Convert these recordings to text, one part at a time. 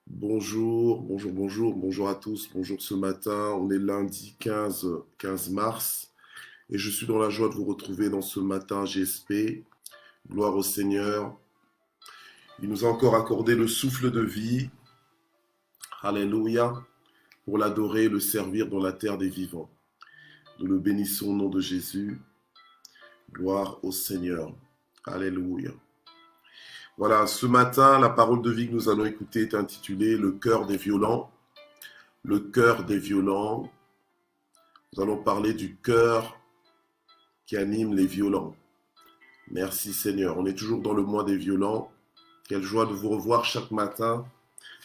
Bonjour à tous, bonjour ce matin. On est lundi 15 mars et je suis dans la joie de vous retrouver dans ce matin GSP. Gloire au Seigneur. Il nous a encore accordé le souffle de vie. Alléluia. Pour l'adorer et le servir dans la terre des vivants. Nous le bénissons au nom de Jésus. Gloire au Seigneur. Alléluia. Voilà, ce matin, la parole de vie que nous allons écouter est intitulée « Le cœur des violents ». Le cœur des violents. Nous allons parler du cœur qui anime les violents. Merci Seigneur. On est toujours dans le mois des violents. Quelle joie de vous revoir chaque matin,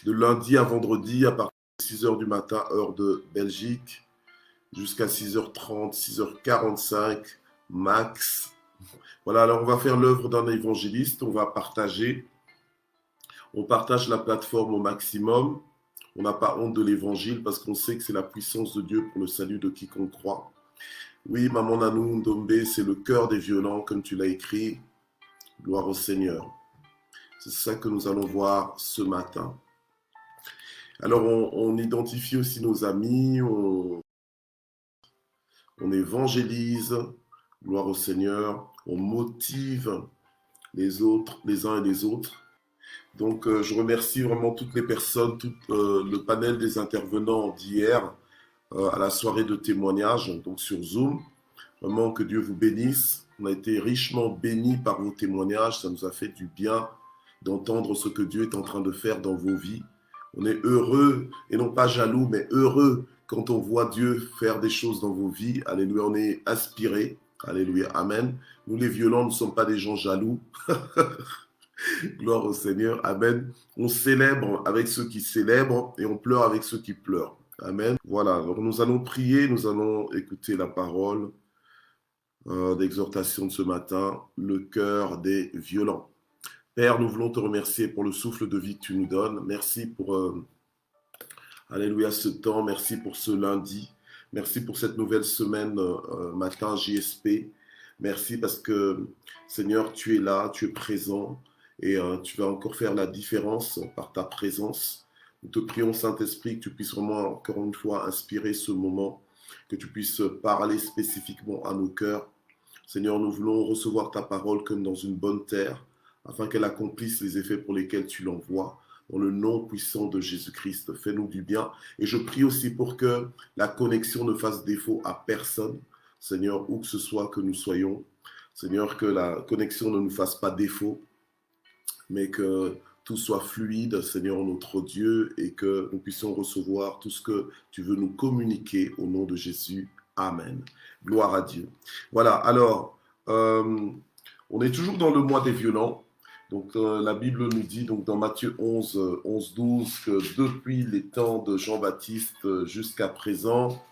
de lundi à vendredi, à partir de 6h du matin, heure de Belgique, jusqu'à 6h30, 6h45, max. Voilà, alors on va faire l'œuvre d'un évangéliste, on va partager. On partage la plateforme au maximum. On n'a pas honte de l'évangile parce qu'on sait que c'est la puissance de Dieu pour le salut de quiconque croit. Oui, Maman Nanou Ndombe, c'est le cœur des violents, comme tu l'as écrit. Gloire au Seigneur. C'est ça que nous allons voir ce matin. Alors, on identifie aussi nos amis, on évangélise, gloire au Seigneur, on motive les autres, les uns et les autres. Donc, je remercie vraiment toutes les personnes, tout le panel des intervenants d'hier à la soirée de témoignage, donc sur Zoom. Vraiment que Dieu vous bénisse. On a été richement bénis par vos témoignages. Ça nous a fait du bien d'entendre ce que Dieu est en train de faire dans vos vies. On est heureux, et non pas jaloux, mais heureux quand on voit Dieu faire des choses dans vos vies. Alléluia, on est inspirés. Alléluia, amen. Nous les violents ne sommes pas des gens jaloux. Gloire au Seigneur, amen. On célèbre avec ceux qui célèbrent et on pleure avec ceux qui pleurent. Amen. Voilà, alors nous allons prier, nous allons écouter la parole d'exhortation de ce matin, le cœur des violents. Père, nous voulons te remercier pour le souffle de vie que tu nous donnes. Merci pour, alléluia, ce temps. Merci pour ce lundi. Merci pour cette nouvelle semaine matin JSP. Merci parce que, Seigneur, tu es là, tu es présent et tu vas encore faire la différence par ta présence. Nous te prions, Saint-Esprit, que tu puisses vraiment, encore une fois, inspirer ce moment, que tu puisses parler spécifiquement à nos cœurs. Seigneur, nous voulons recevoir ta parole comme dans une bonne terre, afin qu'elle accomplisse les effets pour lesquels tu l'envoies. Dans le nom puissant de Jésus-Christ, fais-nous du bien. Et je prie aussi pour que la connexion ne fasse défaut à personne. Seigneur, où que ce soit que nous soyons. Seigneur, que la connexion ne nous fasse pas défaut, mais que tout soit fluide, Seigneur, notre Dieu, et que nous puissions recevoir tout ce que tu veux nous communiquer au nom de Jésus. Amen. Gloire à Dieu. Voilà, alors, on est toujours dans le mois des violents. Donc, la Bible nous dit, donc, dans Matthieu 11, 12, que depuis les temps de Jean-Baptiste jusqu'à présent,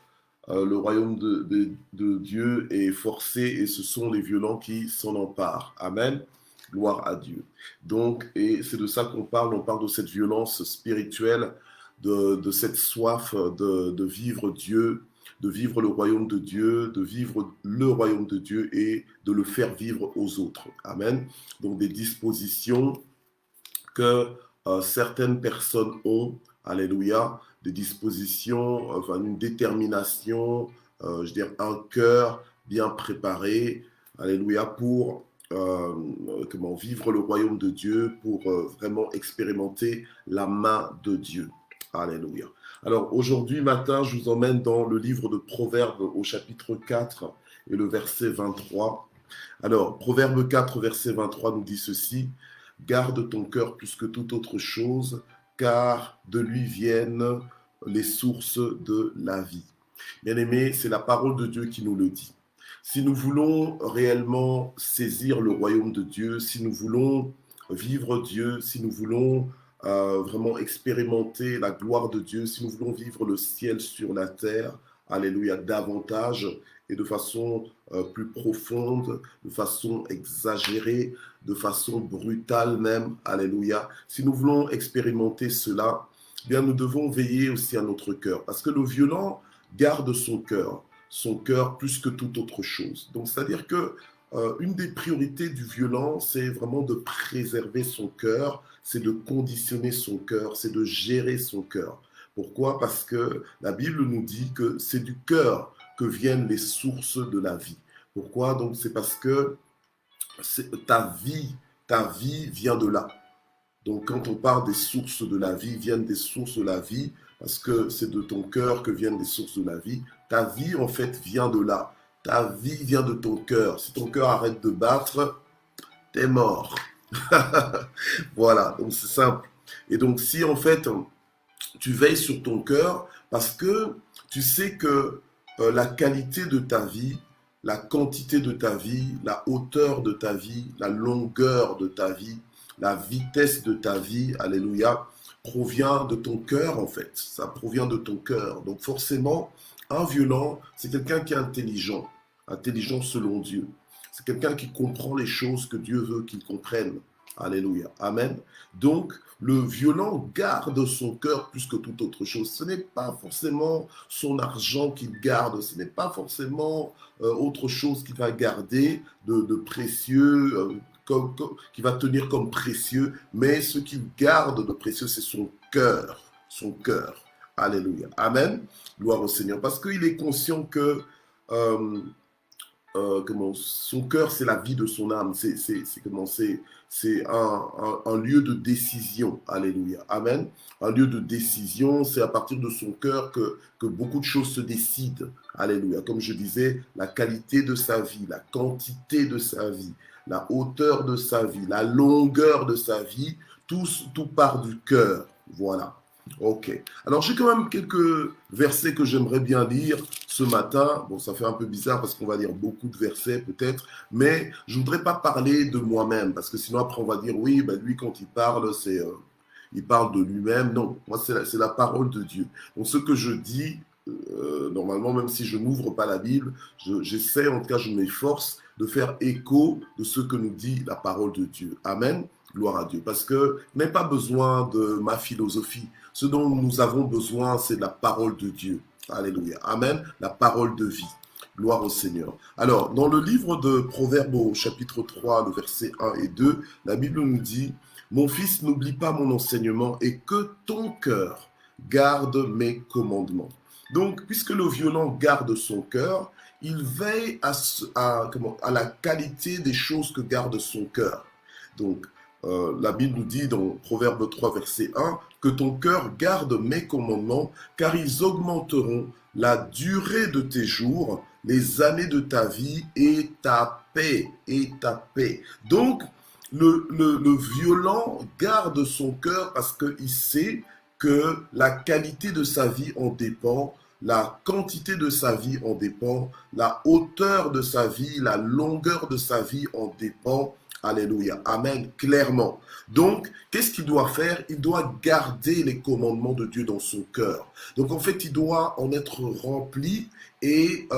le royaume de Dieu est forcé et ce sont les violents qui s'en emparent. Amen. Gloire à Dieu. Donc, et c'est de ça qu'on parle. On parle de cette violence spirituelle, de cette soif de vivre Dieu, de vivre le royaume de Dieu, de vivre le royaume de Dieu et de le faire vivre aux autres. Amen. Donc, des dispositions que certaines personnes ont, alléluia, des dispositions, enfin une détermination, je veux dire un cœur bien préparé, alléluia, pour comment vivre le royaume de Dieu, pour vraiment expérimenter la main de Dieu. Alléluia. Alors aujourd'hui matin, je vous emmène dans le livre de Proverbes au chapitre 4 et le verset 23. Alors, Proverbe 4, verset 23 nous dit ceci: « Garde ton cœur plus que toute autre chose, car de lui viennent les sources de la vie. » Bien-aimés, c'est la parole de Dieu qui nous le dit. Si nous voulons réellement saisir le royaume de Dieu, si nous voulons vivre Dieu, si nous voulons vraiment expérimenter la gloire de Dieu, si nous voulons vivre le ciel sur la terre, alléluia, davantage et de façon plus profonde, de façon exagérée, de façon brutale même, alléluia. Si nous voulons expérimenter cela, eh bien nous devons veiller aussi à notre cœur, parce que le violent garde son cœur plus que toute autre chose. Donc c'est-à-dire que une des priorités du violent, c'est vraiment de préserver son cœur, c'est de conditionner son cœur, c'est de gérer son cœur. Pourquoi? Parce que la Bible nous dit que c'est du cœur que viennent les sources de la vie. Pourquoi? Donc c'est parce que ta vie vient de là. Donc quand on parle des sources de la vie, viennent des sources de la vie, parce que c'est de ton cœur que viennent les sources de la vie. Ta vie, en fait, vient de là. Ta vie vient de ton cœur. Si ton cœur arrête de battre, t'es mort. Voilà, donc c'est simple. Et donc si en fait tu veilles sur ton cœur, parce que tu sais que la qualité de ta vie, la quantité de ta vie, la hauteur de ta vie, la longueur de ta vie, la vitesse de ta vie, alléluia, provient de ton cœur en fait. Ça provient de ton cœur. Donc forcément, un violent, c'est quelqu'un qui est intelligent, intelligent selon Dieu. C'est quelqu'un qui comprend les choses que Dieu veut qu'il comprenne. Alléluia. Amen. Donc, le violent garde son cœur plus que toute autre chose. Ce n'est pas forcément son argent qu'il garde, ce n'est pas forcément autre chose qu'il va garder de précieux, qui va tenir comme précieux, mais ce qu'il garde de précieux, c'est son cœur. Son cœur. Alléluia. Amen. Gloire au Seigneur. Parce qu'il est conscient que son cœur, c'est la vie de son âme. C'est un lieu de décision. Alléluia. Amen. Un lieu de décision, c'est à partir de son cœur que beaucoup de choses se décident. Alléluia. Comme je disais, la qualité de sa vie, la quantité de sa vie, la hauteur de sa vie, la longueur de sa vie, tout part du cœur. Voilà. Ok. Alors, j'ai quand même quelques versets que j'aimerais bien lire ce matin. Bon, ça fait un peu bizarre parce qu'on va lire beaucoup de versets peut-être, mais je ne voudrais pas parler de moi-même parce que sinon après on va dire, oui, ben lui quand il parle, il parle de lui-même. Non, moi c'est la parole de Dieu. Donc ce que je dis, normalement, même si je n'ouvre pas la Bible, j'essaie, en tout cas je m'efforce de faire écho de ce que nous dit la parole de Dieu. Amen. Gloire à Dieu. Parce que je n'ai pas besoin de ma philosophie. Ce dont nous avons besoin, c'est de la parole de Dieu. Alléluia. Amen. La parole de vie. Gloire au Seigneur. Alors, dans le livre de Proverbes au chapitre 3, le verset 1 et 2, la Bible nous dit « Mon fils, n'oublie pas mon enseignement et que ton cœur garde mes commandements. » Donc, puisque le violent garde son cœur, il veille à la qualité des choses que garde son cœur. Donc, la Bible nous dit dans Proverbe 3, verset 1, que ton cœur garde mes commandements, car ils augmenteront la durée de tes jours, les années de ta vie et ta paix, et ta paix. Donc, le violent garde son cœur parce qu'il sait que la qualité de sa vie en dépend, la quantité de sa vie en dépend, la hauteur de sa vie, la longueur de sa vie en dépend. Alléluia. Amen. Clairement. Donc, qu'est-ce qu'il doit faire? Il doit garder les commandements de Dieu dans son cœur. Donc, en fait, il doit en être rempli et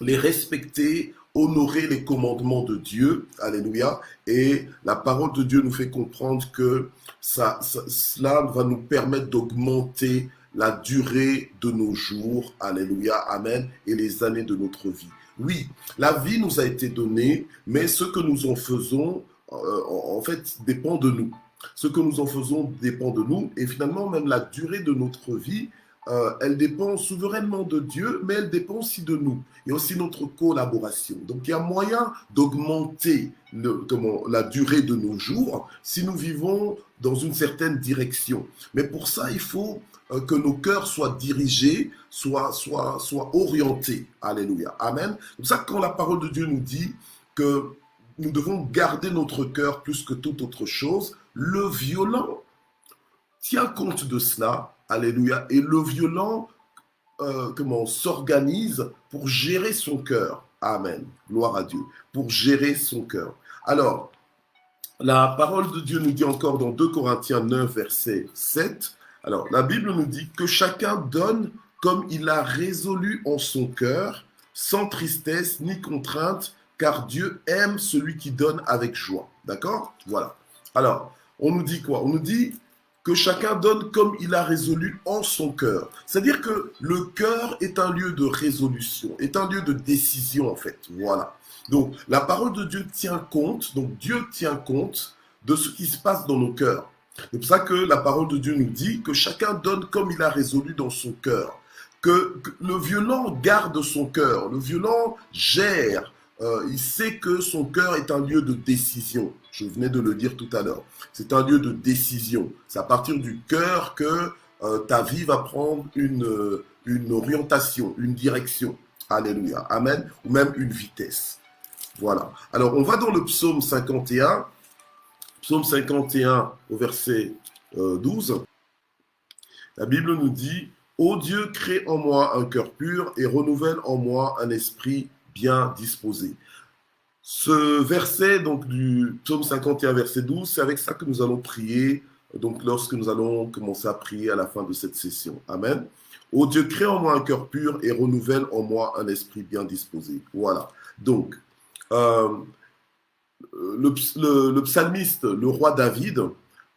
les respecter, honorer les commandements de Dieu. Alléluia. Et la parole de Dieu nous fait comprendre que cela va nous permettre d'augmenter la durée de nos jours. Alléluia. Amen. Et les années de notre vie. Oui, la vie nous a été donnée, mais ce que nous en faisons, en fait, dépend de nous. Ce que nous en faisons dépend de nous, et finalement, même la durée de notre vie, elle dépend souverainement de Dieu, mais elle dépend aussi de nous, et aussi notre collaboration. Donc, il y a moyen d'augmenter la durée de nos jours si nous vivons dans une certaine direction. Mais pour ça, il faut que nos cœurs soient dirigés, soient orientés. Alléluia. Amen. C'est pour ça que quand la parole de Dieu nous dit que nous devons garder notre cœur plus que toute autre chose, le violent tient compte de cela. Alléluia. Et le violent s'organise pour gérer son cœur. Amen. Gloire à Dieu. Pour gérer son cœur. Alors, la parole de Dieu nous dit encore dans 2 Corinthiens 9, verset 7, alors la Bible nous dit que chacun donne comme il a résolu en son cœur, sans tristesse ni contrainte, car Dieu aime celui qui donne avec joie. D'accord? Voilà. Alors, on nous dit quoi? On nous dit que chacun donne comme il a résolu en son cœur. C'est-à-dire que le cœur est un lieu de résolution, est un lieu de décision en fait. Voilà. Donc, la parole de Dieu tient compte, donc Dieu tient compte de ce qui se passe dans nos cœurs. C'est pour ça que la parole de Dieu nous dit que chacun donne comme il a résolu dans son cœur. Que le violent garde son cœur, le violent gère. Il sait que son cœur est un lieu de décision. Je venais de le dire tout à l'heure. C'est un lieu de décision. C'est à partir du cœur que ta vie va prendre une orientation, une direction. Alléluia. Amen. Ou même une vitesse. Voilà. Alors, on va dans le psaume 51. Psaume 51 au verset 12. La Bible nous dit « Ô Dieu, crée en moi un cœur pur et renouvelle en moi un esprit bien disposé. » Ce verset donc du psaume 51 verset 12, c'est avec ça que nous allons prier donc lorsque nous allons commencer à prier à la fin de cette session. Amen. Ô Dieu, crée en moi un cœur pur et renouvelle en moi un esprit bien disposé. Voilà. Donc, le psalmiste, le roi David,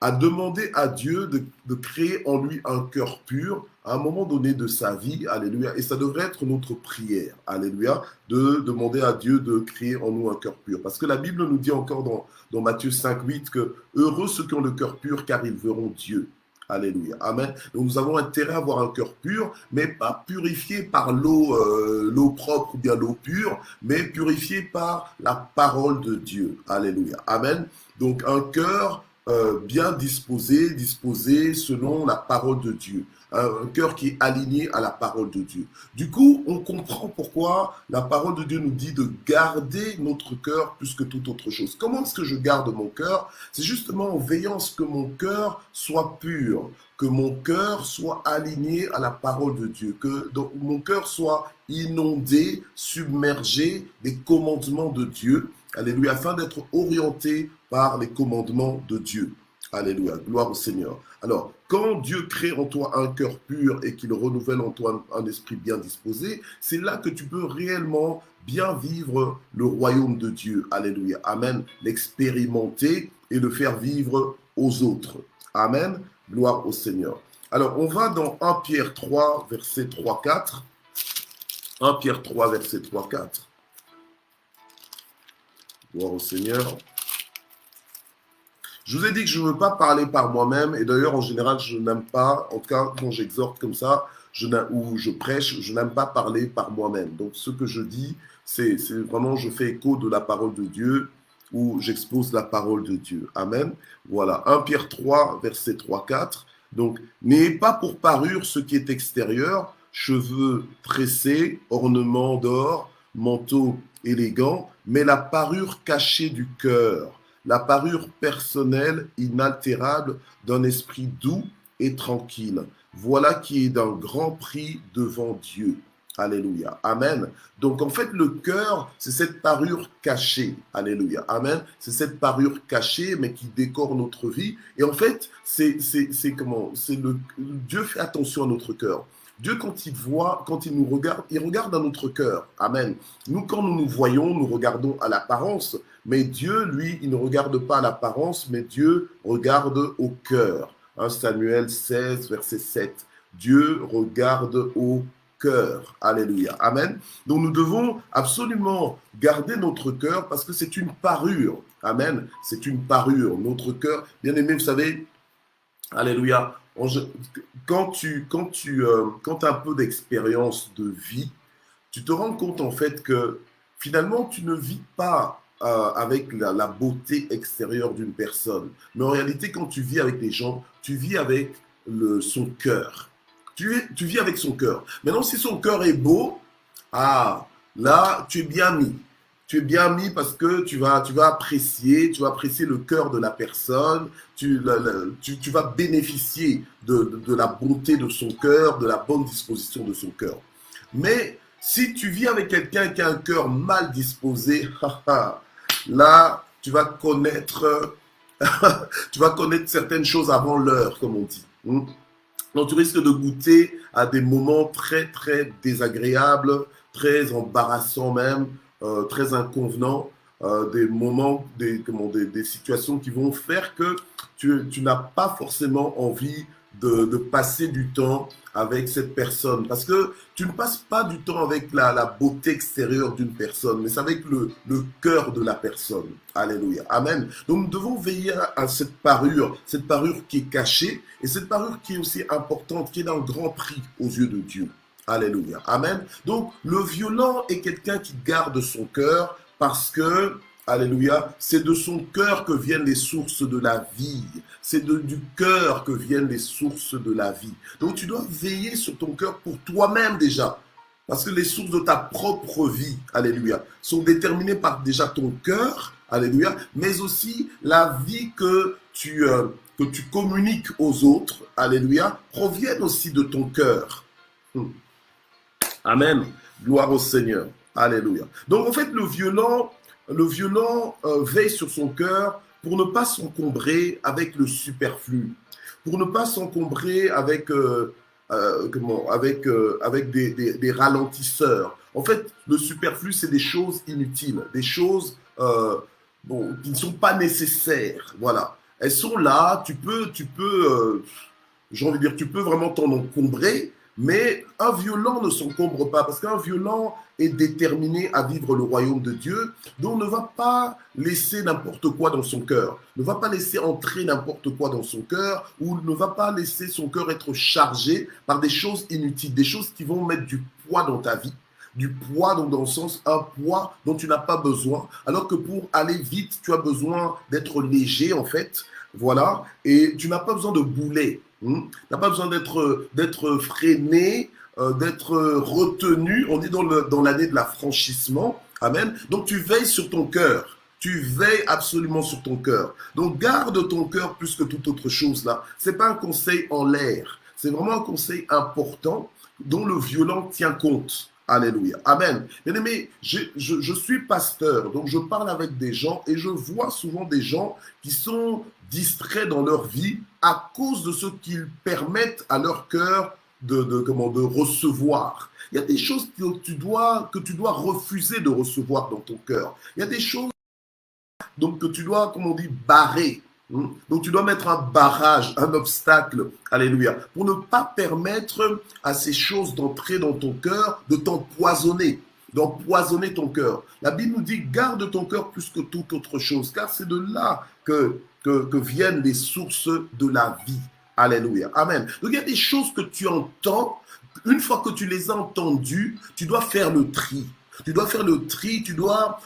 a demandé à Dieu de créer en lui un cœur pur à un moment donné de sa vie, alléluia, et ça devrait être notre prière, alléluia, de demander à Dieu de créer en nous un cœur pur, parce que la Bible nous dit encore dans Matthieu 5,8 que heureux ceux qui ont le cœur pur, car ils verront Dieu. Alléluia. Amen. Donc nous avons intérêt à avoir un cœur pur, mais pas purifié par l'eau propre ou bien l'eau pure, mais purifié par la parole de Dieu. Alléluia. Amen. Donc un cœur bien disposé selon la parole de Dieu. Un cœur qui est aligné à la parole de Dieu. Du coup, on comprend pourquoi la parole de Dieu nous dit de garder notre cœur plus que toute autre chose. Comment est-ce que je garde mon cœur? C'est justement en veillant à ce que mon cœur soit pur, que mon cœur soit aligné à la parole de Dieu, que mon cœur soit inondé, submergé des commandements de Dieu, alléluia, afin d'être orienté par les commandements de Dieu. Alléluia, gloire au Seigneur. Alors, quand Dieu crée en toi un cœur pur et qu'il renouvelle en toi un esprit bien disposé, c'est là que tu peux réellement bien vivre le royaume de Dieu. Alléluia, amen. L'expérimenter et le faire vivre aux autres. Amen, gloire au Seigneur. Alors, on va dans 1 Pierre 3, verset 3-4. 1 Pierre 3, verset 3-4. Gloire au Seigneur. Je vous ai dit que je ne veux pas parler par moi-même, et d'ailleurs, en général, je n'aime pas, en tout cas, quand j'exhorte comme ça, ou je prêche, je n'aime pas parler par moi-même. Donc, ce que je dis, c'est vraiment, je fais écho de la parole de Dieu, ou j'expose la parole de Dieu. Amen. Voilà, 1 Pierre 3, verset 3-4. Donc, n'ayez pas pour parure ce qui est extérieur, cheveux tressés, ornements d'or, manteau élégant, mais la parure cachée du cœur, la parure personnelle, inaltérable d'un esprit doux et tranquille. Voilà qui est d'un grand prix devant Dieu. Alléluia. Amen. Donc en fait, le cœur, c'est cette parure cachée. Alléluia. Amen. C'est cette parure cachée, mais qui décore notre vie. Et en fait, Dieu fait attention à notre cœur. Dieu, quand il nous regarde, il regarde à notre cœur. Amen. Nous, quand nous nous voyons, nous regardons à l'apparence. Mais Dieu, lui, il ne regarde pas à l'apparence, mais Dieu regarde au cœur. 1 Samuel 16, verset 7. Dieu regarde au cœur. Alléluia. Amen. Donc nous devons absolument garder notre cœur parce que c'est une parure. Amen. C'est une parure. Notre cœur, bien aimé, vous savez, alléluia. Quand tu as un peu d'expérience de vie, tu te rends compte en fait que finalement, tu ne vis pas avec la beauté extérieure d'une personne. Mais en réalité, quand tu vis avec les gens, tu vis avec son cœur. Tu vis avec son cœur. Maintenant, si son cœur est beau, là, tu es bien mis. Tu es bien mis parce que tu vas apprécier le cœur de la personne, tu vas bénéficier de la bonté de son cœur, de la bonne disposition de son cœur. Mais si tu vis avec quelqu'un qui a un cœur mal disposé, là, tu vas connaître certaines choses avant l'heure, comme on dit. Donc, tu risques de goûter à des moments très, très désagréables, très embarrassants même, très inconvenants, des moments, des situations qui vont faire que tu n'as pas forcément envie de passer du temps avec cette personne. Parce que tu ne passes pas du temps avec la beauté extérieure d'une personne, mais c'est avec le cœur de la personne. Alléluia. Amen. Donc nous devons veiller à cette parure qui est cachée, et cette parure qui est aussi importante, qui est d'un grand prix aux yeux de Dieu. Alléluia. Amen. Donc le violent est quelqu'un qui garde son cœur parce que, alléluia, c'est de son cœur que viennent les sources de la vie. C'est du cœur que viennent les sources de la vie. Donc tu dois veiller sur ton cœur pour toi-même déjà. Parce que les sources de ta propre vie, alléluia, sont déterminées par déjà ton cœur, alléluia, mais aussi la vie que tu communiques aux autres, alléluia, proviennent aussi de ton cœur. Amen. Gloire au Seigneur. Alléluia. Donc en fait, le violent veille sur son cœur pour ne pas s'encombrer avec le superflu, pour ne pas s'encombrer avec, avec des ralentisseurs. En fait, le superflu, c'est des choses inutiles, des choses qui ne sont pas nécessaires. Voilà. Elles sont là, j'ai envie de dire, tu peux vraiment t'en encombrer, mais un violent ne s'encombre pas, parce qu'un violent est déterminé à vivre le royaume de Dieu, donc ne va pas laisser n'importe quoi dans son cœur, ne va pas laisser entrer n'importe quoi dans son cœur, ou ne va pas laisser son cœur être chargé par des choses inutiles, des choses qui vont mettre du poids dans ta vie, du poids donc dans le sens un poids dont tu n'as pas besoin, alors que pour aller vite, tu as besoin d'être léger en fait, voilà, et tu n'as pas besoin de bouler. Tu n'as pas besoin d'être freiné, d'être retenu. On est dans l'année de l'affranchissement. Amen. Donc tu veilles sur ton cœur. Tu veilles absolument sur ton cœur. Donc garde ton cœur plus que toute autre chose là. Ce n'est pas un conseil en l'air. C'est vraiment un conseil important dont le violent tient compte. Alléluia. Amen. Bien aimé, je suis pasteur, donc je parle avec des gens et je vois souvent des gens qui sont distraits dans leur vie à cause de ce qu'ils permettent à leur cœur de recevoir. Il y a des choses que tu dois refuser de recevoir dans ton cœur. Il y a des choses donc que tu dois, comme on dit, barrer. Donc tu dois mettre un barrage, un obstacle, alléluia, pour ne pas permettre à ces choses d'entrer dans ton cœur, de t'empoisonner, d'empoisonner ton cœur. La Bible nous dit, garde ton cœur plus que toute autre chose, car c'est de là que viennent les sources de la vie. Alléluia. Amen. Donc il y a des choses que tu entends, une fois que tu les as entendues, tu dois faire le tri. Tu dois faire le tri, tu dois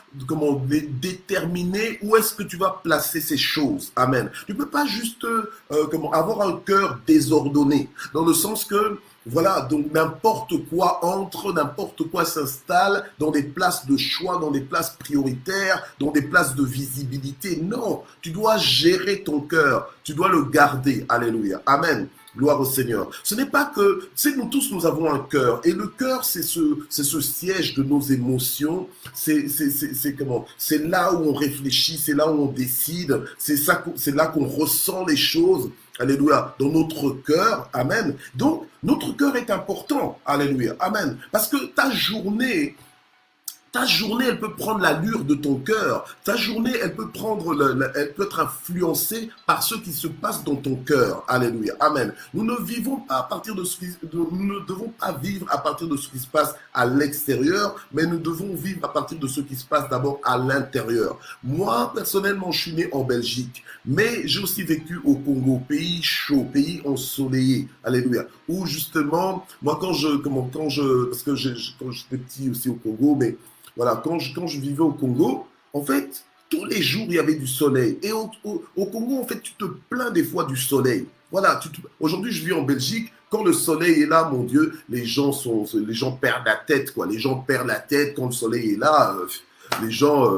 déterminer où est-ce que tu vas placer ces choses. Amen. Tu ne peux pas juste avoir un cœur désordonné, dans le sens que, voilà, donc n'importe quoi entre, n'importe quoi s'installe dans des places de choix, dans des places prioritaires, dans des places de visibilité. Non, tu dois gérer ton cœur, tu dois le garder. Alléluia. Amen. Gloire au Seigneur. Ce n'est pas que, c'est nous tous, nous avons un cœur. Et le cœur, c'est ce siège de nos émotions. C'est là où on réfléchit, c'est là où on décide. C'est là qu'on ressent les choses. Alléluia. Dans notre cœur. Amen. Donc, notre cœur est important. Alléluia. Amen. Parce que ta journée, elle peut prendre l'allure de ton cœur. Ta journée, elle peut être influencée par ce qui se passe dans ton cœur. Alléluia. Amen. Nous ne vivons pas à partir de nous ne devons pas vivre à partir de ce qui se passe à l'extérieur, mais nous devons vivre à partir de ce qui se passe d'abord à l'intérieur. Moi, personnellement, je suis né en Belgique, mais j'ai aussi vécu au Congo, pays chaud, pays ensoleillé. Alléluia. Où justement, moi, quand j'étais petit aussi au Congo, mais voilà, quand je vivais au Congo, en fait, tous les jours, il y avait du soleil. Et au Congo, en fait, tu te plains des fois du soleil. Voilà, aujourd'hui, je vis en Belgique. Quand le soleil est là, mon Dieu, les gens perdent la tête, quoi. Les gens perdent la tête quand le soleil est là. Les gens,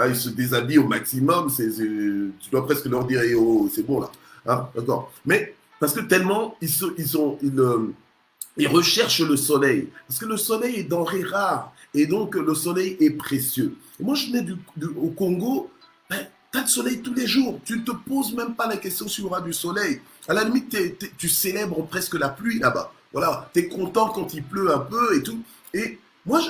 ils se déshabillent au maximum. Tu dois presque leur dire, oh, c'est bon là. Hein, d'accord. Mais parce que tellement, ils recherchent le soleil. Parce que le soleil est denrée rare. Et donc, le soleil est précieux. Et moi, je venais au Congo. Ben, tu as le soleil tous les jours. Tu ne te poses même pas la question s'il y aura du soleil. À la limite, tu célèbres presque la pluie là-bas. Voilà, tu es content quand il pleut un peu et tout. Et moi,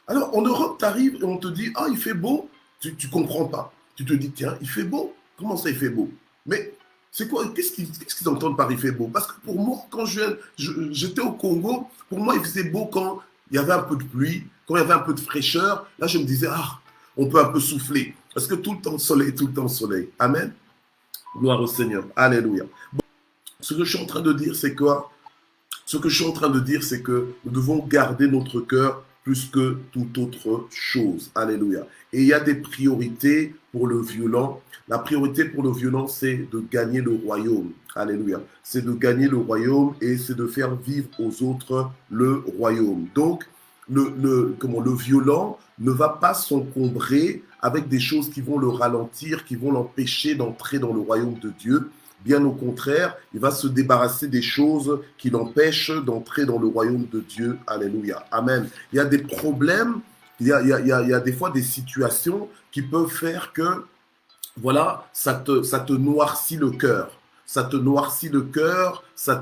alors en Europe, tu arrives et on te dit, il fait beau. Tu ne comprends pas. Tu te dis, tiens, il fait beau. Comment ça, il fait beau? Mais C'est quoi? Qu'est-ce qu'ils entendent par il fait beau? Parce que pour moi, quand j'étais au Congo, pour moi, il faisait beau quand il y avait un peu de pluie, quand il y avait un peu de fraîcheur. Là, je me disais, ah, on peut un peu souffler. Parce que tout le temps soleil, tout le temps soleil. Amen. Gloire au Seigneur. Alléluia. Bon, ce que je suis en train de dire, c'est quoi? Ce que je suis en train de dire, c'est que nous devons garder notre cœur plus que toute autre chose. Alléluia. Et il y a des priorités pour le violent. La priorité pour le violent, c'est de gagner le royaume. Alléluia. C'est de gagner le royaume et c'est de faire vivre aux autres le royaume. Donc, le violent ne va pas s'encombrer avec des choses qui vont le ralentir, qui vont l'empêcher d'entrer dans le royaume de Dieu. Bien au contraire, il va se débarrasser des choses qui l'empêchent d'entrer dans le royaume de Dieu. Alléluia. Amen. Il y a des problèmes, il y a des fois des situations qui peuvent faire que, voilà, ça te noircit le cœur. Ça te noircit le cœur, ça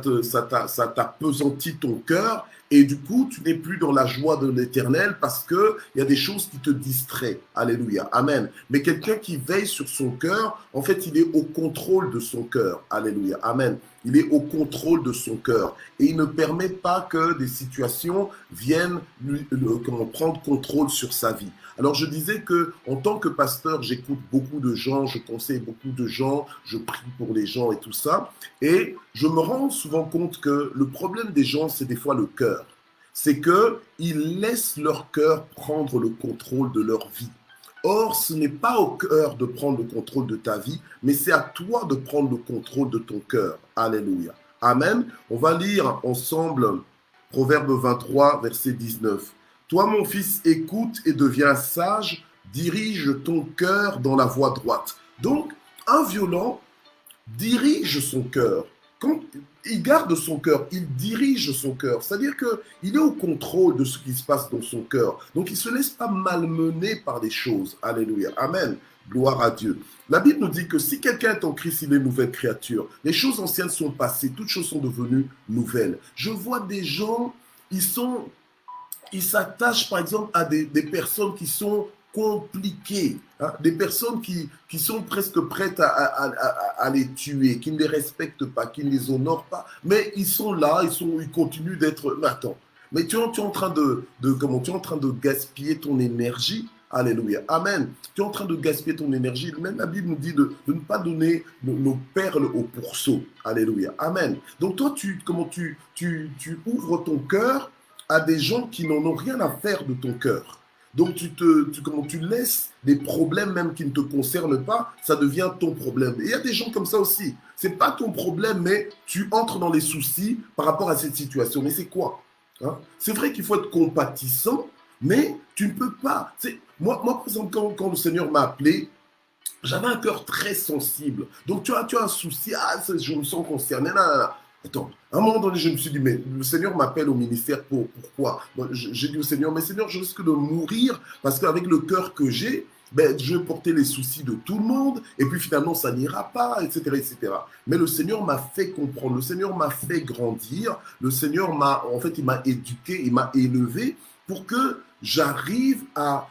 t'appesantit ton cœur, et du coup, tu n'es plus dans la joie de l'Éternel parce qu'il y a des choses qui te distraient. Alléluia. Amen. Mais quelqu'un qui veille sur son cœur, en fait, il est au contrôle de son cœur. Alléluia. Amen. Il est au contrôle de son cœur. Et il ne permet pas que des situations viennent prendre contrôle sur sa vie. Alors, je disais que en tant que pasteur, j'écoute beaucoup de gens, je conseille beaucoup de gens, je prie pour les gens et tout ça. Et je me rends souvent compte que le problème des gens, c'est des fois le cœur. C'est qu'ils laissent leur cœur prendre le contrôle de leur vie. Or, ce n'est pas au cœur de prendre le contrôle de ta vie, mais c'est à toi de prendre le contrôle de ton cœur. Alléluia. Amen. On va lire ensemble Proverbe 23, verset 19. Toi, mon fils, écoute et deviens sage, dirige ton cœur dans la voie droite. Donc, un violent dirige son cœur. Quand il garde son cœur, il dirige son cœur. C'est-à-dire qu'il est au contrôle de ce qui se passe dans son cœur. Donc, il ne se laisse pas malmener par des choses. Alléluia. Amen. Gloire à Dieu. La Bible nous dit que si quelqu'un est en Christ, il est une nouvelle créature. Les choses anciennes sont passées, toutes choses sont devenues nouvelles. Je vois des gens, ils s'attachent par exemple à des personnes qui sont compliquées, hein, des personnes qui sont presque prêtes à les tuer, qui ne les respectent pas, qui ne les honorent pas, mais ils sont là, ils continuent d'être... Mais attends, mais tu es en train tu es en train de gaspiller ton énergie. Alléluia. Amen. Tu es en train de gaspiller ton énergie. Même la Bible nous dit de ne pas donner nos perles au pourceau. Alléluia. Amen. Donc toi, tu ouvres ton cœur à des gens qui n'en ont rien à faire de ton cœur. Donc tu laisses des problèmes même qui ne te concernent pas, ça devient ton problème. Et il y a des gens comme ça aussi. C'est pas ton problème, mais tu entres dans les soucis par rapport à cette situation. Mais c'est quoi, hein? C'est vrai qu'il faut être compatissant, mais tu ne peux pas. Moi, par exemple, quand le Seigneur m'a appelé, j'avais un cœur très sensible. Donc tu as un souci, je me sens concerné. Là. Attends, à un moment donné, je me suis dit, mais le Seigneur m'appelle au ministère pourquoi? Bon, j'ai dit au Seigneur, mais Seigneur, je risque de mourir parce qu'avec le cœur que j'ai, je vais porter les soucis de tout le monde et puis finalement, ça n'ira pas, etc., etc. Mais le Seigneur m'a fait comprendre, le Seigneur m'a fait grandir, le Seigneur il m'a éduqué, il m'a élevé pour que j'arrive à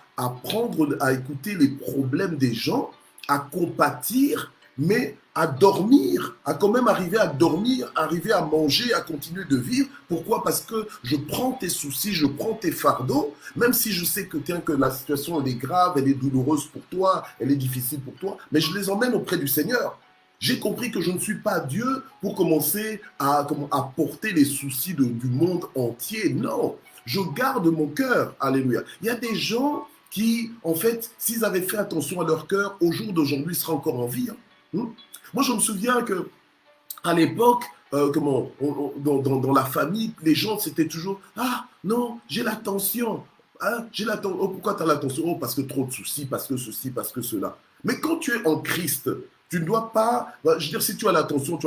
écouter les problèmes des gens, à compatir, mais à dormir, à quand même arriver à dormir, arriver à manger, à continuer de vivre. Pourquoi? Parce que je prends tes soucis, je prends tes fardeaux, même si je sais que la situation elle est grave, elle est douloureuse pour toi, elle est difficile pour toi, mais je les emmène auprès du Seigneur. J'ai compris que je ne suis pas Dieu pour commencer à porter les soucis du monde entier. Non, je garde mon cœur. Alléluia. Il y a des gens qui, en fait, s'ils avaient fait attention à leur cœur, au jour d'aujourd'hui, ils seraient encore en vie. Moi, je me souviens que à l'époque, dans la famille, les gens, c'était toujours « Ah, non, j'ai la tension. Hein, oh, pourquoi tu as la tension? Oh, parce que trop de soucis, parce que ceci, parce que cela. » Mais quand tu es en Christ, tu ne dois pas... Je veux dire, si tu as la tension,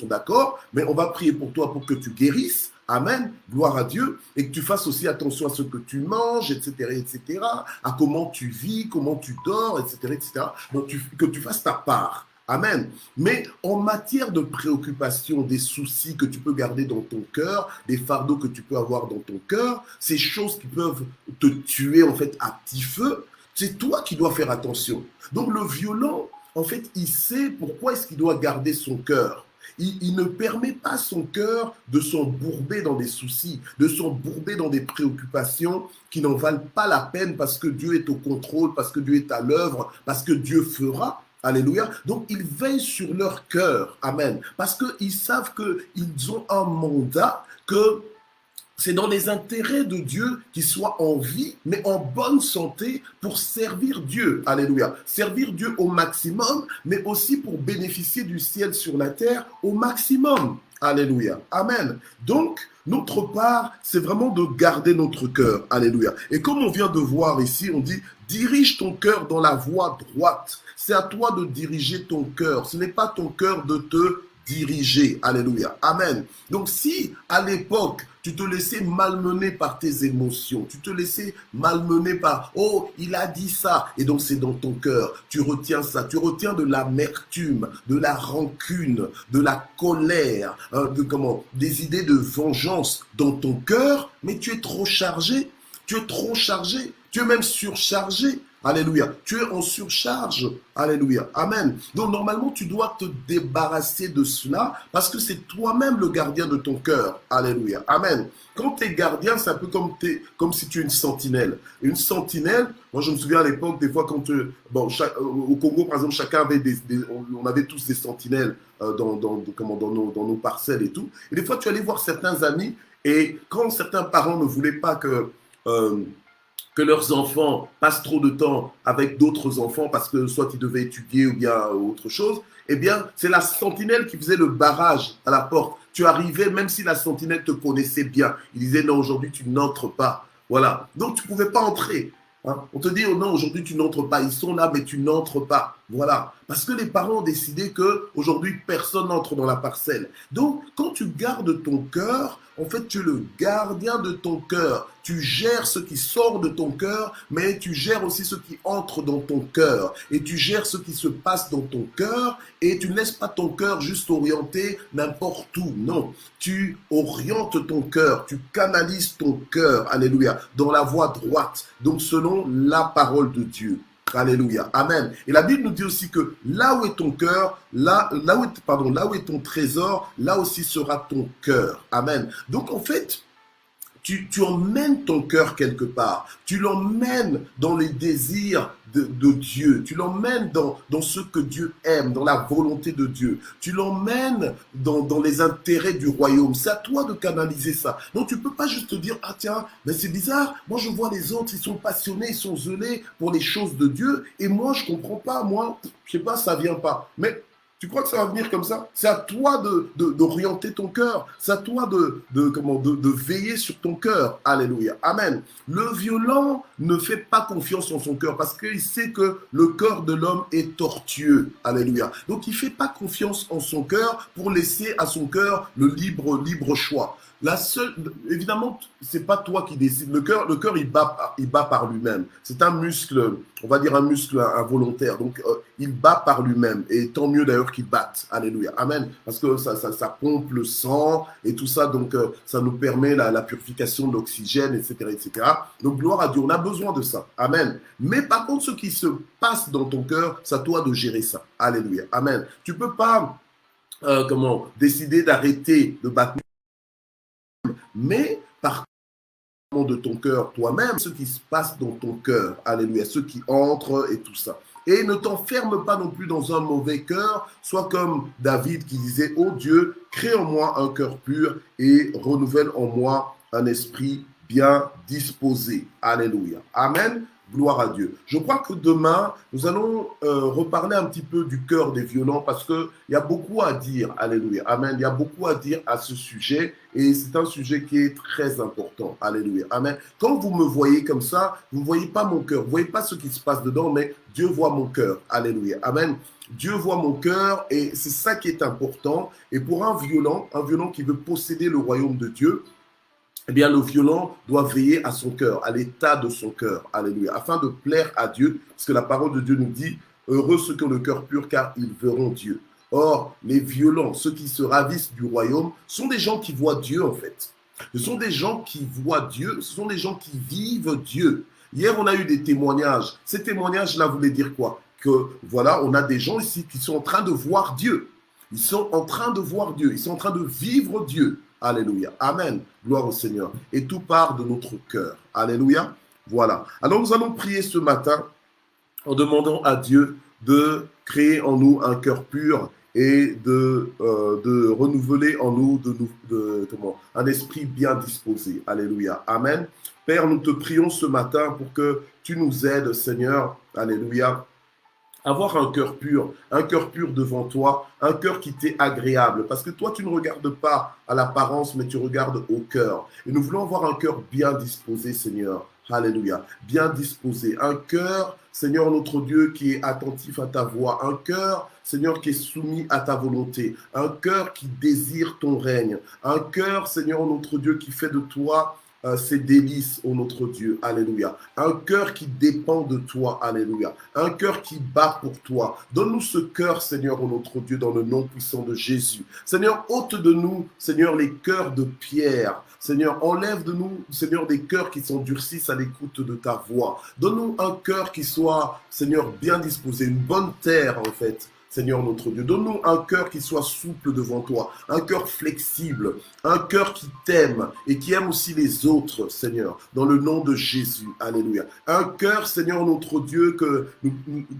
d'accord, mais on va prier pour toi pour que tu guérisses. Amen, gloire à Dieu, et que tu fasses aussi attention à ce que tu manges, etc., à comment tu vis, comment tu dors, etc. Donc, que tu fasses ta part. Amen. Mais en matière de préoccupation, des soucis que tu peux garder dans ton cœur, des fardeaux que tu peux avoir dans ton cœur, ces choses qui peuvent te tuer en fait à petit feu, c'est toi qui dois faire attention. Donc le violent, en fait, il sait pourquoi est-ce qu'il doit garder son cœur. Il ne permet pas son cœur de s'embourber dans des soucis, de s'embourber dans des préoccupations qui n'en valent pas la peine parce que Dieu est au contrôle, parce que Dieu est à l'œuvre, parce que Dieu fera. Alléluia. Donc, ils veillent sur leur cœur. Amen. Parce qu'ils savent qu'ils ont un mandat, que c'est dans les intérêts de Dieu qu'ils soient en vie, mais en bonne santé pour servir Dieu. Alléluia. Servir Dieu au maximum, mais aussi pour bénéficier du ciel sur la terre au maximum. Alléluia. Amen. Donc, notre part, c'est vraiment de garder notre cœur. Alléluia. Et comme on vient de voir ici, on dit, dirige ton cœur dans la voie droite. C'est à toi de diriger ton cœur. Ce n'est pas ton cœur de te diriger. Alléluia. Amen. Donc si à l'époque, tu te laissais malmener par tes émotions, tu te laissais malmener par « Oh, il a dit ça » et donc c'est dans ton cœur, tu retiens ça, tu retiens de l'amertume, de la rancune, de la colère, des idées de vengeance dans ton cœur, mais tu es trop chargé, tu es même surchargé. Alléluia. Tu es en surcharge. Alléluia. Amen. Donc, normalement, tu dois te débarrasser de cela parce que c'est toi-même le gardien de ton cœur. Alléluia. Amen. Quand tu es gardien, c'est un peu comme si tu es une sentinelle. Une sentinelle, moi, je me souviens à l'époque, des fois, au Congo, par exemple, chacun avait on avait tous des sentinelles dans nos parcelles et tout. Et des fois, tu allais voir certains amis et quand certains parents ne voulaient pas que leurs enfants passent trop de temps avec d'autres enfants parce que soit ils devaient étudier ou bien autre chose, eh bien, c'est la sentinelle qui faisait le barrage à la porte. Tu arrivais, même si la sentinelle te connaissait bien. Il disait, non, aujourd'hui, tu n'entres pas. Voilà. Donc, tu ne pouvais pas entrer. Hein? On te dit, oh non, aujourd'hui, tu n'entres pas. Ils sont là, mais tu n'entres pas. Voilà. Parce que les parents ont décidé qu'aujourd'hui, personne n'entre dans la parcelle. Donc, quand tu gardes ton cœur, en fait, tu es le gardien de ton cœur. Tu gères ce qui sort de ton cœur, mais tu gères aussi ce qui entre dans ton cœur. Et tu gères ce qui se passe dans ton cœur et tu ne laisses pas ton cœur juste orienté n'importe où. Non, tu orientes ton cœur, tu canalises ton cœur, alléluia, dans la voie droite. Donc, selon la parole de Dieu. Alléluia. Amen. Et la Bible nous dit aussi que là où est ton cœur, là où est ton trésor, là aussi sera ton cœur. Amen. Donc en fait, tu emmènes ton cœur quelque part. Tu l'emmènes dans les désirs de Dieu. Tu l'emmènes dans ce que Dieu aime, dans la volonté de Dieu. Tu l'emmènes dans les intérêts du royaume. C'est à toi de canaliser ça. Donc tu ne peux pas juste te dire, ah tiens, mais c'est bizarre. Moi je vois les autres, ils sont passionnés, ils sont zélés pour les choses de Dieu. Et moi je ne comprends pas. Moi, je ne sais pas, ça ne vient pas. Mais tu crois que ça va venir comme ça? C'est à toi d'orienter ton cœur. C'est à toi de veiller sur ton cœur. Alléluia. Amen. Le violent ne fait pas confiance en son cœur parce qu'il sait que le cœur de l'homme est tortueux. Alléluia. Donc, il ne fait pas confiance en son cœur pour laisser à son cœur le libre choix. Évidemment, c'est pas toi qui décides. Le cœur, il bat par lui-même. C'est un muscle, on va dire un muscle involontaire. Donc, il bat par lui-même. Et tant mieux d'ailleurs qu'il batte. Alléluia. Amen. Parce que ça pompe le sang et tout ça. Donc, ça nous permet la purification de l'oxygène, etc., etc. Donc, gloire à Dieu. On a besoin de ça. Amen. Mais par contre, ce qui se passe dans ton cœur, c'est à toi de gérer ça. Alléluia. Amen. Tu peux pas, décider d'arrêter de battre. Mais par contre de ton cœur toi-même, ce qui se passe dans ton cœur, alléluia, ce qui entre et tout ça. Et ne t'enferme pas non plus dans un mauvais cœur, sois comme David qui disait, oh Dieu, crée en moi un cœur pur et renouvelle en moi un esprit bien disposé. Alléluia. Amen. Gloire à Dieu. Je crois que demain, nous allons reparler un petit peu du cœur des violents parce qu'il y a beaucoup à dire. Alléluia. Amen. Il y a beaucoup à dire à ce sujet et c'est un sujet qui est très important. Alléluia. Amen. Quand vous me voyez comme ça, vous ne voyez pas mon cœur. Vous ne voyez pas ce qui se passe dedans, mais Dieu voit mon cœur. Alléluia. Amen. Dieu voit mon cœur et c'est ça qui est important. Et pour un violent qui veut posséder le royaume de Dieu, eh bien, le violent doit veiller à son cœur, à l'état de son cœur, alléluia, afin de plaire à Dieu, parce que la parole de Dieu nous dit, heureux ceux qui ont le cœur pur, car ils verront Dieu. Or, les violents, ceux qui se ravissent du royaume, sont des gens qui voient Dieu, en fait. Ce sont des gens qui voient Dieu, ce sont des gens qui vivent Dieu. Hier, on a eu des témoignages. Ces témoignages-là voulaient dire quoi? que voilà, on a des gens ici qui sont en train de voir Dieu. Ils sont en train de voir Dieu. Ils sont en train de vivre Dieu. Alléluia. Amen. Gloire au Seigneur. Et tout part de notre cœur. Alléluia. Voilà. Alors nous allons prier ce matin en demandant à Dieu de créer en nous un cœur pur et de renouveler en nous un esprit bien disposé. Alléluia. Amen. Père, nous te prions ce matin pour que tu nous aides, Seigneur. Alléluia. Avoir un cœur pur devant toi, un cœur qui t'est agréable. Parce que toi, tu ne regardes pas à l'apparence, mais tu regardes au cœur. Et nous voulons avoir un cœur bien disposé, Seigneur. Alléluia. Bien disposé. Un cœur, Seigneur notre Dieu, qui est attentif à ta voix. Un cœur, Seigneur, qui est soumis à ta volonté. Un cœur qui désire ton règne. Un cœur, Seigneur notre Dieu, qui fait de toi ses délices, ô notre Dieu, alléluia. Un cœur qui dépend de toi, alléluia. Un cœur qui bat pour toi. Donne-nous ce cœur, Seigneur, ô notre Dieu, dans le nom puissant de Jésus. Seigneur, ôte de nous, Seigneur, les cœurs de pierre. Seigneur, enlève de nous, Seigneur, des cœurs qui s'endurcissent à l'écoute de ta voix. Donne-nous un cœur qui soit, Seigneur, bien disposé, une bonne terre, en fait. Seigneur notre Dieu, donne-nous un cœur qui soit souple devant toi, un cœur flexible, un cœur qui t'aime et qui aime aussi les autres, Seigneur, dans le nom de Jésus, alléluia. Un cœur, Seigneur notre Dieu,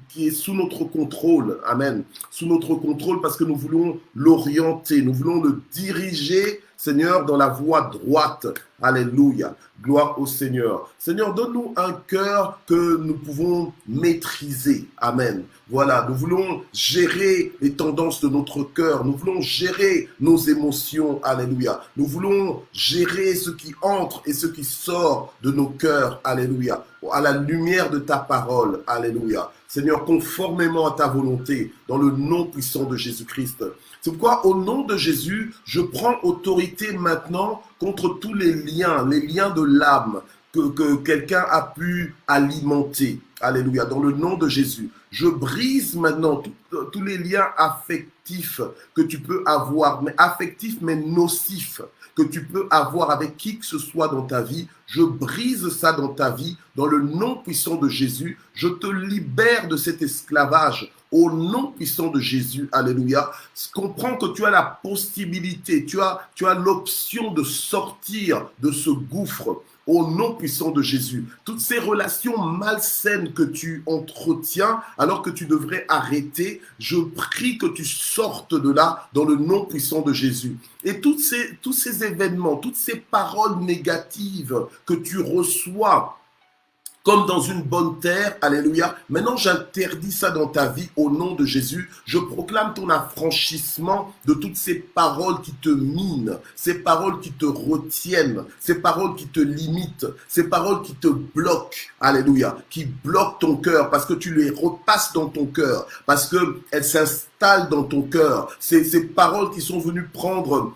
qui est sous notre contrôle, amen, sous notre contrôle parce que nous voulons l'orienter, nous voulons le diriger, Seigneur, dans la voie droite. Alléluia. Gloire au Seigneur. Seigneur, donne-nous un cœur que nous pouvons maîtriser. Amen. Voilà, nous voulons gérer les tendances de notre cœur. Nous voulons gérer nos émotions. Alléluia. Nous voulons gérer ce qui entre et ce qui sort de nos cœurs. Alléluia. À la lumière de ta parole. Alléluia. Seigneur, conformément à ta volonté, dans le nom puissant de Jésus-Christ. C'est pourquoi, au nom de Jésus, je prends autorité maintenant contre tous les liens de l'âme que quelqu'un a pu alimenter. Alléluia. Dans le nom de Jésus, je brise maintenant tous les liens affectifs que tu peux avoir, mais affectifs mais nocifs, que tu peux avoir avec qui que ce soit dans ta vie. Je brise ça dans ta vie, dans le nom puissant de Jésus. Je te libère de cet esclavage. Au nom puissant de Jésus, alléluia. Comprends que tu as la possibilité, tu as l'option de sortir de ce gouffre. Au nom puissant de Jésus, toutes ces relations malsaines que tu entretiens alors que tu devrais arrêter, je prie que tu sortes de là dans le nom puissant de Jésus. Et tous ces événements, toutes ces paroles négatives que tu reçois comme dans une bonne terre, alléluia. Maintenant, j'interdis ça dans ta vie au nom de Jésus. Je proclame ton affranchissement de toutes ces paroles qui te minent, ces paroles qui te retiennent, ces paroles qui te limitent, ces paroles qui te bloquent, alléluia, qui bloquent ton cœur parce que tu les repasses dans ton cœur, parce qu'elles s'installent dans ton cœur. Ces paroles qui sont venues prendre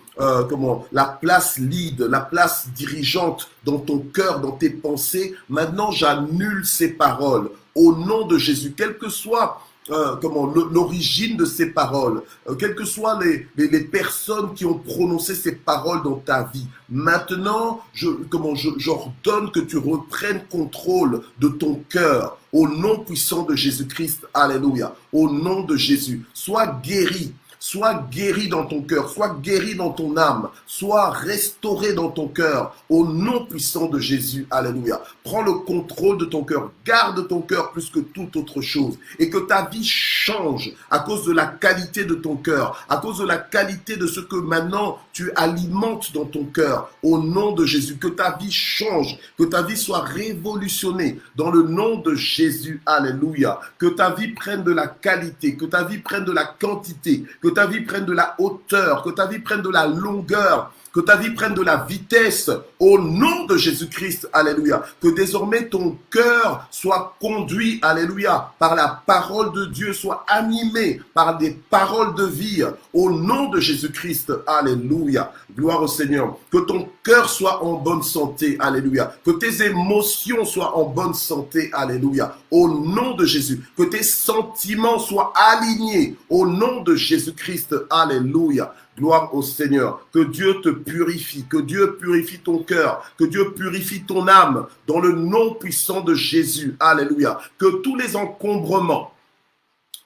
la place lead, la place dirigeante dans ton cœur, dans tes pensées. Maintenant, j'annule ces paroles au nom de Jésus, quelle que soit l'origine de ces paroles, quelles que soient les personnes qui ont prononcé ces paroles dans ta vie. Maintenant, j'ordonne que tu reprennes contrôle de ton cœur au nom puissant de Jésus-Christ. Alléluia. Au nom de Jésus, sois guéri. Sois guéri dans ton cœur, sois guéri dans ton âme, sois restauré dans ton cœur, au nom puissant de Jésus, alléluia. Prends le contrôle de ton cœur, garde ton cœur plus que toute autre chose, et que ta vie change à cause de la qualité de ton cœur, à cause de la qualité de ce que maintenant tu alimentes dans ton cœur, au nom de Jésus. Que ta vie change, que ta vie soit révolutionnée dans le nom de Jésus, alléluia. Que ta vie prenne de la qualité, que ta vie prenne de la quantité, que ta vie prenne de la hauteur, que ta vie prenne de la longueur, que ta vie prenne de la vitesse au nom de Jésus-Christ, alléluia. Que désormais ton cœur soit conduit, alléluia, par la parole de Dieu, soit animé par des paroles de vie au nom de Jésus-Christ, alléluia. Gloire au Seigneur. Que ton cœur soit en bonne santé, alléluia. Que tes émotions soient en bonne santé, alléluia. Au nom de Jésus. Que tes sentiments soient alignés au nom de Jésus-Christ, alléluia. Gloire au Seigneur. Que Dieu te purifie, que Dieu purifie ton cœur, que Dieu purifie ton âme dans le nom puissant de Jésus. Alléluia. Que tous les encombrements,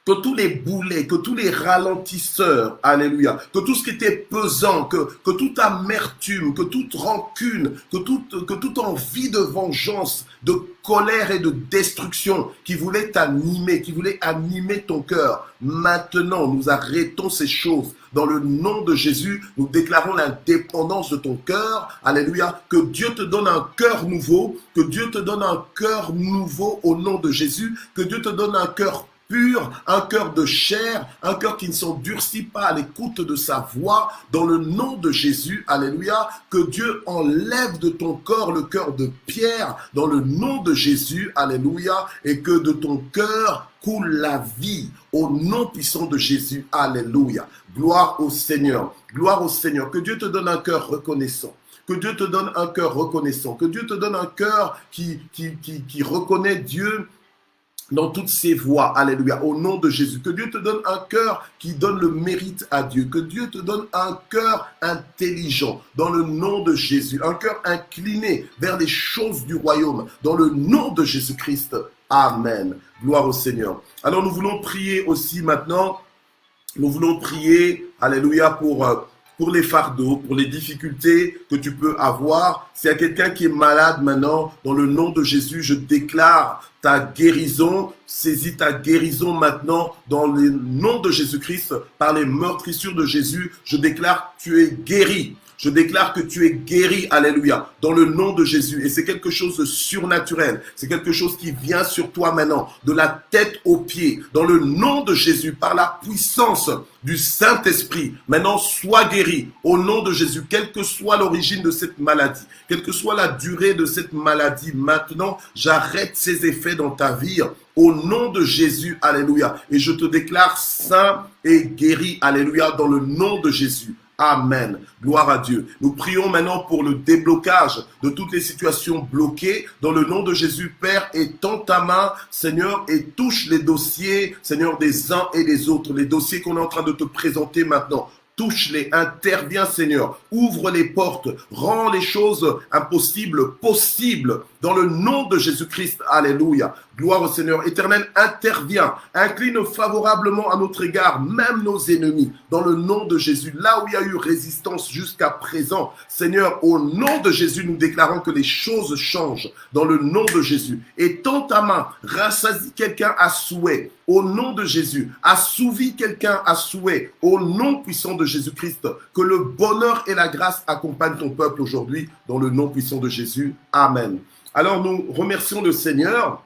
que tous les boulets, que tous les ralentisseurs, alléluia, que tout ce qui était pesant, que toute amertume, que toute rancune, que toute envie de vengeance, de colère et de destruction qui voulait t'animer, qui voulait animer ton cœur, maintenant nous arrêtons ces choses. Dans le nom de Jésus, nous déclarons l'indépendance de ton cœur, alléluia, que Dieu te donne un cœur nouveau, que Dieu te donne un cœur nouveau au nom de Jésus, que Dieu te donne un cœur pur, un cœur de chair, un cœur qui ne s'endurcit pas à l'écoute de sa voix, dans le nom de Jésus, alléluia, que Dieu enlève de ton corps le cœur de pierre, dans le nom de Jésus, alléluia, et que de ton cœur coule la vie, au nom puissant de Jésus, alléluia. Gloire au Seigneur, que Dieu te donne un cœur reconnaissant. Que Dieu te donne un cœur reconnaissant, que Dieu te donne un cœur qui reconnaît Dieu dans toutes ses voies, alléluia, au nom de Jésus. Que Dieu te donne un cœur qui donne le mérite à Dieu. Que Dieu te donne un cœur intelligent, dans le nom de Jésus. Un cœur incliné vers les choses du royaume, dans le nom de Jésus-Christ. Amen. Gloire au Seigneur. Alors nous voulons prier aussi maintenant. Nous voulons prier, alléluia, pour les fardeaux, pour les difficultés que tu peux avoir. S'il y a quelqu'un qui est malade maintenant, dans le nom de Jésus, je déclare ta guérison. Saisis ta guérison maintenant dans le nom de Jésus-Christ. Par les meurtrissures de Jésus, je déclare que tu es guéri. Je déclare que tu es guéri, alléluia, dans le nom de Jésus. Et c'est quelque chose de surnaturel. C'est quelque chose qui vient sur toi maintenant, de la tête aux pieds, dans le nom de Jésus, par la puissance du Saint-Esprit. Maintenant, sois guéri au nom de Jésus, quelle que soit l'origine de cette maladie, quelle que soit la durée de cette maladie. Maintenant, j'arrête ses effets dans ta vie. Au nom de Jésus, alléluia. Et je te déclare saint et guéri, alléluia, dans le nom de Jésus. Amen. Gloire à Dieu. Nous prions maintenant pour le déblocage de toutes les situations bloquées. Dans le nom de Jésus, Père, étends ta main, Seigneur, et touche les dossiers, Seigneur, des uns et des autres. Les dossiers qu'on est en train de te présenter maintenant. Touche-les, interviens Seigneur, ouvre les portes, rends les choses impossibles possibles dans le nom de Jésus-Christ. Alléluia. Gloire au Seigneur. Éternel, interviens, incline favorablement à notre égard, même nos ennemis, dans le nom de Jésus. Là où il y a eu résistance jusqu'à présent, Seigneur, au nom de Jésus, nous déclarons que les choses changent dans le nom de Jésus. Et tends ta main, rassasie quelqu'un à souhait, au nom de Jésus. Assouvis quelqu'un à souhait, au nom puissant de Jésus-Christ. Que le bonheur et la grâce accompagnent ton peuple aujourd'hui, dans le nom puissant de Jésus. Amen. Alors nous remercions le Seigneur.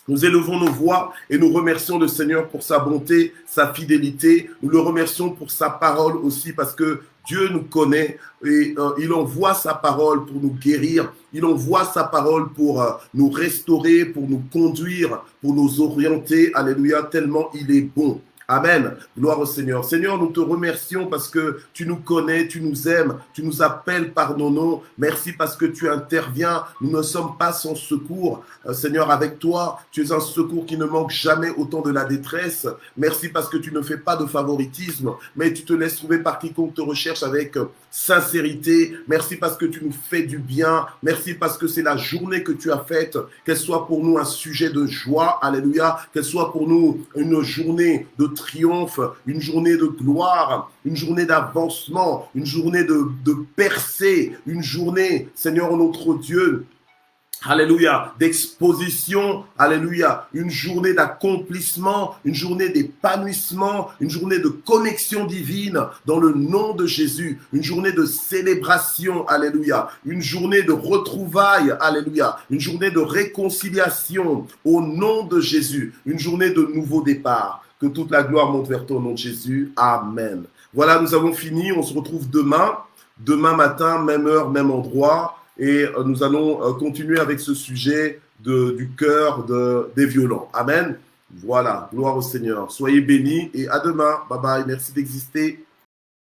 Nous élevons nos voix et nous remercions le Seigneur pour sa bonté, sa fidélité. Nous le remercions pour sa parole aussi parce que Dieu nous connaît et il envoie sa parole pour nous guérir. Il envoie sa parole pour nous restaurer, pour nous conduire, pour nous orienter. Alléluia, tellement il est bon. Amen. Gloire au Seigneur. Seigneur, nous te remercions parce que tu nous connais, tu nous aimes, tu nous appelles par nos noms. Merci parce que tu interviens. Nous ne sommes pas sans secours. Seigneur, avec toi, tu es un secours qui ne manque jamais au temps de la détresse. Merci parce que tu ne fais pas de favoritisme, mais tu te laisses trouver par quiconque te recherche avec sincérité. Merci parce que tu nous fais du bien. Merci parce que c'est la journée que tu as faite. Qu'elle soit pour nous un sujet de joie. Alléluia. Qu'elle soit pour nous une journée de triomphe, une journée de gloire, une journée d'avancement, une journée de percée, une journée, Seigneur notre Dieu, alléluia, d'exposition, alléluia, une journée d'accomplissement, une journée d'épanouissement, une journée de connexion divine dans le nom de Jésus, une journée de célébration, alléluia, une journée de retrouvailles, alléluia, une journée de réconciliation au nom de Jésus, une journée de nouveau départ. Que toute la gloire monte vers toi au nom de Jésus. Amen. Voilà, nous avons fini. On se retrouve demain matin, même heure, même endroit. Et nous allons continuer avec ce sujet du cœur des violents. Amen. Voilà, gloire au Seigneur. Soyez bénis et à demain. Bye bye. Merci d'exister.